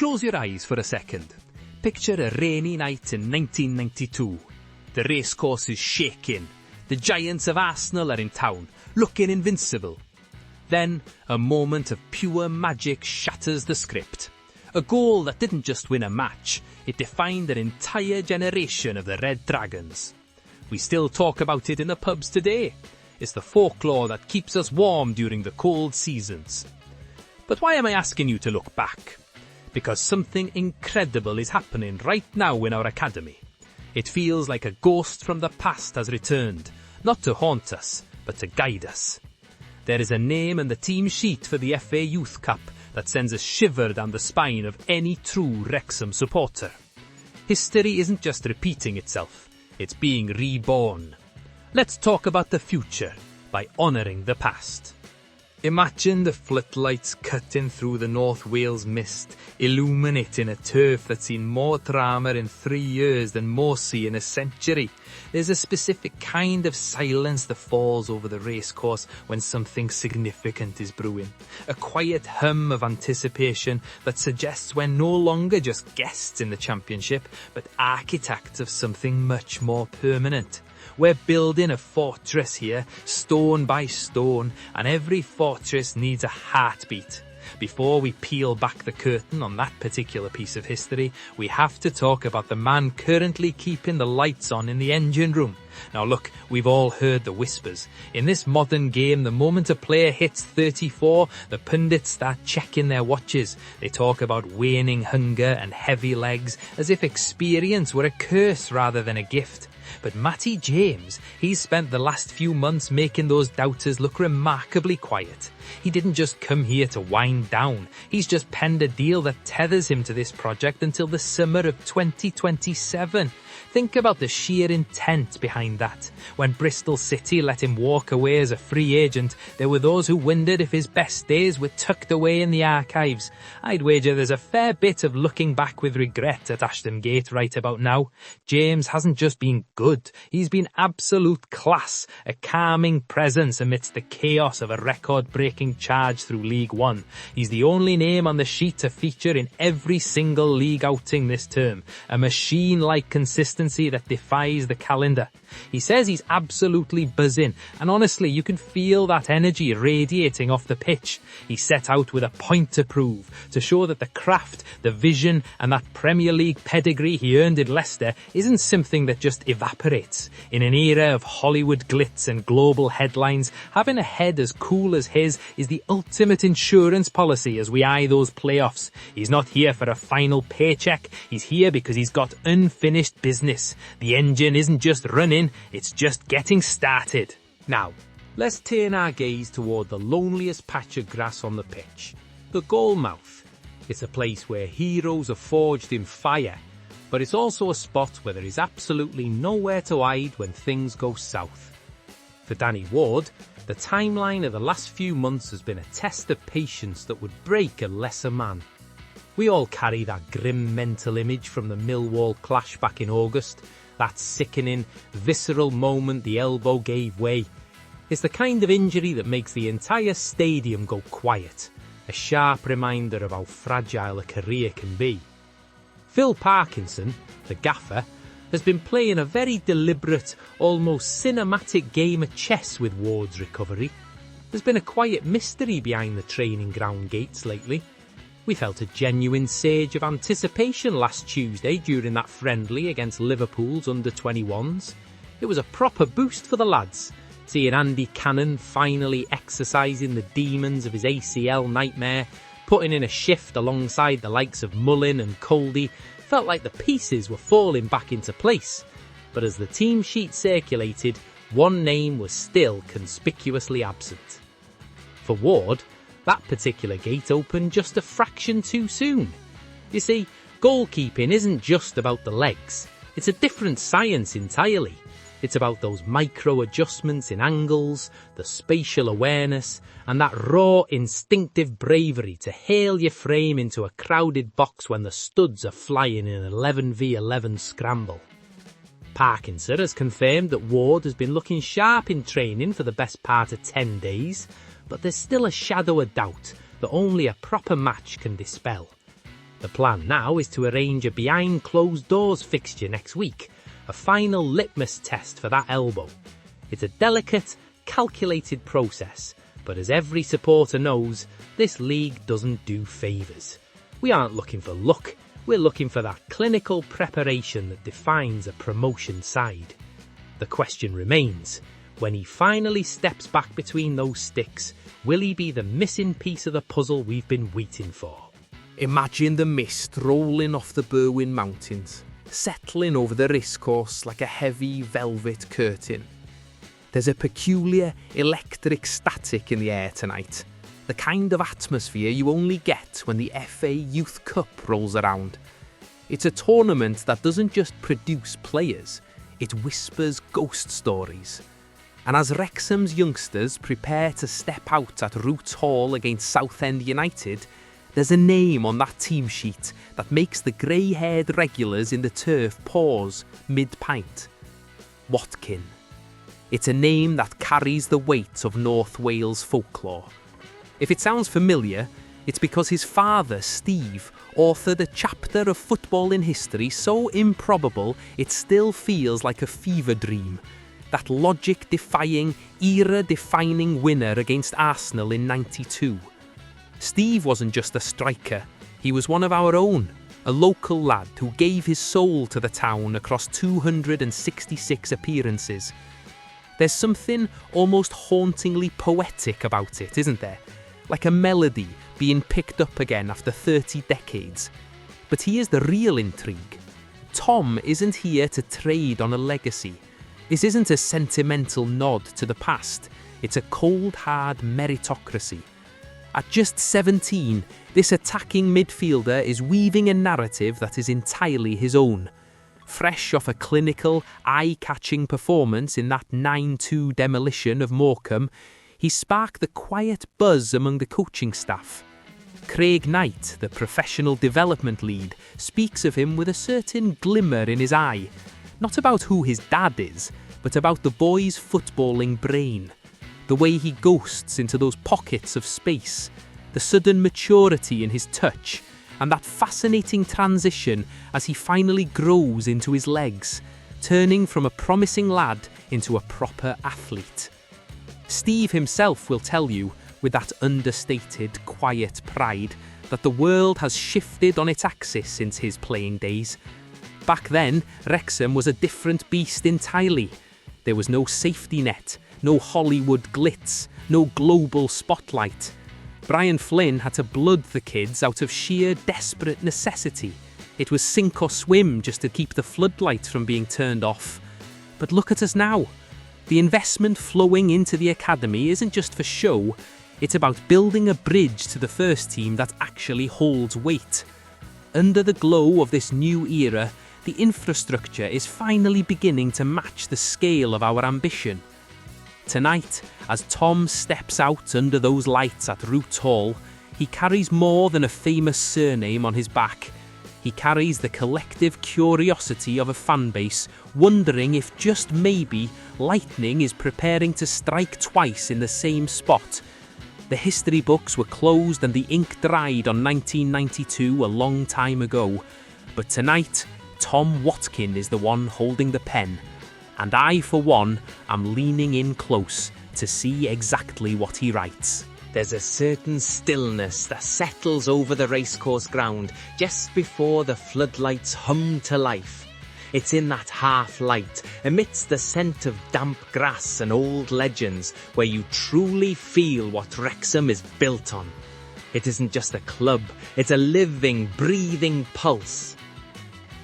Close your eyes for a second. Picture a rainy night in 1992. The racecourse is shaking. The giants of Arsenal are in town, looking invincible. Then, a moment of pure magic shatters the script. A goal that didn't just win a match, it defined an entire generation of the Red Dragons. We still talk about it in the pubs today. It's the folklore that keeps us warm during the cold seasons. But why am I asking you to look back? Because something incredible is happening right now in our academy. It feels like a ghost from the past has returned, not to haunt us, but to guide us. There is a name in the team sheet for the FA Youth Cup that sends a shiver down the spine of any true Wrexham supporter. History isn't just repeating itself, it's being reborn. Let's talk about the future by honouring the past. Imagine the floodlights cutting through the North Wales mist, illuminating a turf that's seen more drama in 3 years than Morsey in a century. There's a specific kind of silence that falls over the racecourse when something significant is brewing. A quiet hum of anticipation that suggests we're no longer just guests in the championship, but architects of something much more permanent. We're building a fortress here, stone by stone, and every fortress needs a heartbeat. Before we peel back the curtain on that particular piece of history, we have to talk about the man currently keeping the lights on in the engine room. Now look, we've all heard the whispers. In this modern game, the moment a player hits 34, the pundits start checking their watches. They talk about waning hunger and heavy legs, as if experience were a curse rather than a gift. But Matty James, he's spent the last few months making those doubters look remarkably quiet. He didn't just come here to wind down, he's just penned a deal that tethers him to this project until the summer of 2027. Think about the sheer intent behind that. When Bristol City let him walk away as a free agent, there were those who wondered if his best days were tucked away in the archives. I'd wager there's a fair bit of looking back with regret at Ashton Gate right about now. James hasn't just been good, he's been absolute class, a calming presence amidst the chaos of a record-breaking charge through League One. He's the only name on the sheet to feature in every single league outing this term, a machine-like consistency that defies the calendar. He says he's absolutely buzzing, and honestly, you can feel that energy radiating off the pitch. He set out with a point to prove, to show that the craft, the vision, and that Premier League pedigree he earned in Leicester isn't something that just evaporates. In an era of Hollywood glitz and global headlines, having a head as cool as his is the ultimate insurance policy as we eye those playoffs. He's not here for a final paycheck, he's here because he's got unfinished business. The engine isn't just running, it's just getting started. Now, let's turn our gaze toward the loneliest patch of grass on the pitch, the goal mouth. It's a place where heroes are forged in fire, but it's also a spot where there is absolutely nowhere to hide when things go south. For Danny Ward, the timeline of the last few months has been a test of patience that would break a lesser man. We all carry that grim mental image from the Millwall clash back in August, that sickening, visceral moment the elbow gave way. It's the kind of injury that makes the entire stadium go quiet, a sharp reminder of how fragile a career can be. Phil Parkinson, the Gaffer, has been playing a very deliberate, almost cinematic game of chess with Ward's recovery. There's been a quiet mystery behind the training ground gates lately. We felt a genuine surge of anticipation last Tuesday during that friendly against Liverpool's under-21s. It was a proper boost for the lads, seeing Andy Cannon finally exercising the demons of his ACL nightmare, putting in a shift alongside the likes of Mullin and Coldy. Felt like the pieces were falling back into place. But as the team sheet circulated, one name was still conspicuously absent. For Ward, that particular gate opened just a fraction too soon. You see, goalkeeping isn't just about the legs. It's a different science entirely. It's about those micro adjustments in angles, the spatial awareness, and that raw instinctive bravery to hail your frame into a crowded box when the studs are flying in an 11v11 scramble. Parkinson has confirmed that Ward has been looking sharp in training for the best part of 10 days, but there's still a shadow of doubt that only a proper match can dispel. The plan now is to arrange a behind closed doors fixture next week, a final litmus test for that elbow. It's a delicate, calculated process, but as every supporter knows, this league doesn't do favours. We aren't looking for luck, we're looking for that clinical preparation that defines a promotion side. The question remains, when he finally steps back between those sticks, will he be the missing piece of the puzzle we've been waiting for? Imagine the mist rolling off the Berwyn Mountains, settling over the Racecourse like a heavy velvet curtain. There's a peculiar electric static in the air tonight, the kind of atmosphere you only get when the FA Youth Cup rolls around. It's a tournament that doesn't just produce players, it whispers ghost stories. And as Wrexham's youngsters prepare to step out at Roots Hall against Southend United, there's a name on that team sheet that makes the grey-haired regulars in the turf pause mid-pint. Watkin. It's a name that carries the weight of North Wales folklore. If it sounds familiar, it's because his father, Steve, authored a chapter of footballing history so improbable it still feels like a fever dream. That logic-defying, era-defining winner against Arsenal in '92. Steve wasn't just a striker, he was one of our own, a local lad who gave his soul to the town across 266 appearances. There's something almost hauntingly poetic about it, isn't there? Like a melody being picked up again after 30 decades. But here's the real intrigue. Tom isn't here to trade on a legacy. This isn't a sentimental nod to the past, it's a cold hard meritocracy. At just 17, this attacking midfielder is weaving a narrative that is entirely his own. Fresh off a clinical, eye-catching performance in that 9-2 demolition of Morecambe, he sparked the quiet buzz among the coaching staff. Craig Knight, the professional development lead, speaks of him with a certain glimmer in his eye. Not about who his dad is, but about the boy's footballing brain. The way he ghosts into those pockets of space, the sudden maturity in his touch, and that fascinating transition as he finally grows into his legs, turning from a promising lad into a proper athlete. Steve himself will tell you, with that understated, quiet pride, that the world has shifted on its axis since his playing days. Back then, Wrexham was a different beast entirely. There was no safety net, no Hollywood glitz, no global spotlight. Brian Flynn had to blood the kids out of sheer desperate necessity. It was sink or swim just to keep the floodlights from being turned off. But look at us now. The investment flowing into the academy isn't just for show, it's about building a bridge to the first team that actually holds weight. Under the glow of this new era, the infrastructure is finally beginning to match the scale of our ambition. Tonight, as Tom steps out under those lights at Roots Hall, he carries more than a famous surname on his back. He carries the collective curiosity of a fan base, wondering if just maybe lightning is preparing to strike twice in the same spot. The history books were closed and the ink dried on 1992 a long time ago. But tonight, Tom Watkin is the one holding the pen. And I, for one, am leaning in close to see exactly what he writes. There's a certain stillness that settles over the racecourse ground just before the floodlights hum to life. It's in that half-light, amidst the scent of damp grass and old legends, where you truly feel what Wrexham is built on. It isn't just a club, it's a living, breathing pulse.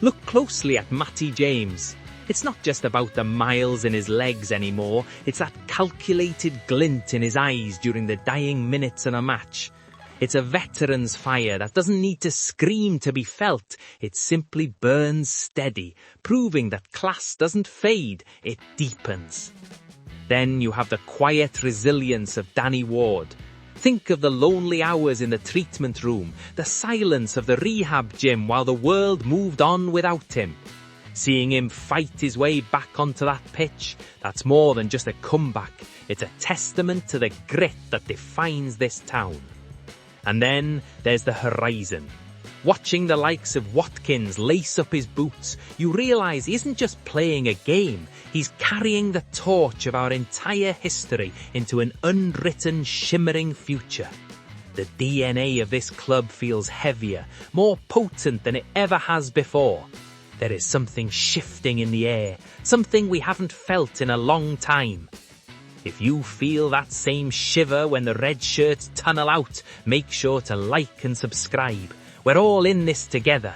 Look closely at Matty James. It's not just about the miles in his legs anymore, it's that calculated glint in his eyes during the dying minutes in a match. It's a veteran's fire that doesn't need to scream to be felt, it simply burns steady, proving that class doesn't fade, it deepens. Then you have the quiet resilience of Danny Ward. Think of the lonely hours in the treatment room, the silence of the rehab gym while the world moved on without him. Seeing him fight his way back onto that pitch, that's more than just a comeback, it's a testament to the grit that defines this town. And then there's the horizon. Watching the likes of Watkins lace up his boots, you realise he isn't just playing a game, he's carrying the torch of our entire history into an unwritten, shimmering future. The DNA of this club feels heavier, more potent than it ever has before. There is something shifting in the air, something we haven't felt in a long time. If you feel that same shiver when the red shirts tunnel out, make sure to like and subscribe. We're all in this together.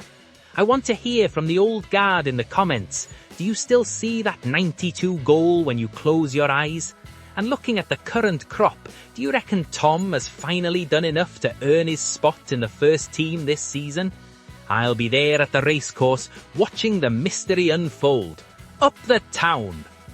I want to hear from the old guard in the comments. Do you still see that 92 goal when you close your eyes? And looking at the current crop, do you reckon Tom has finally done enough to earn his spot in the first team this season? I'll be there at the racecourse watching the mystery unfold. Up the town!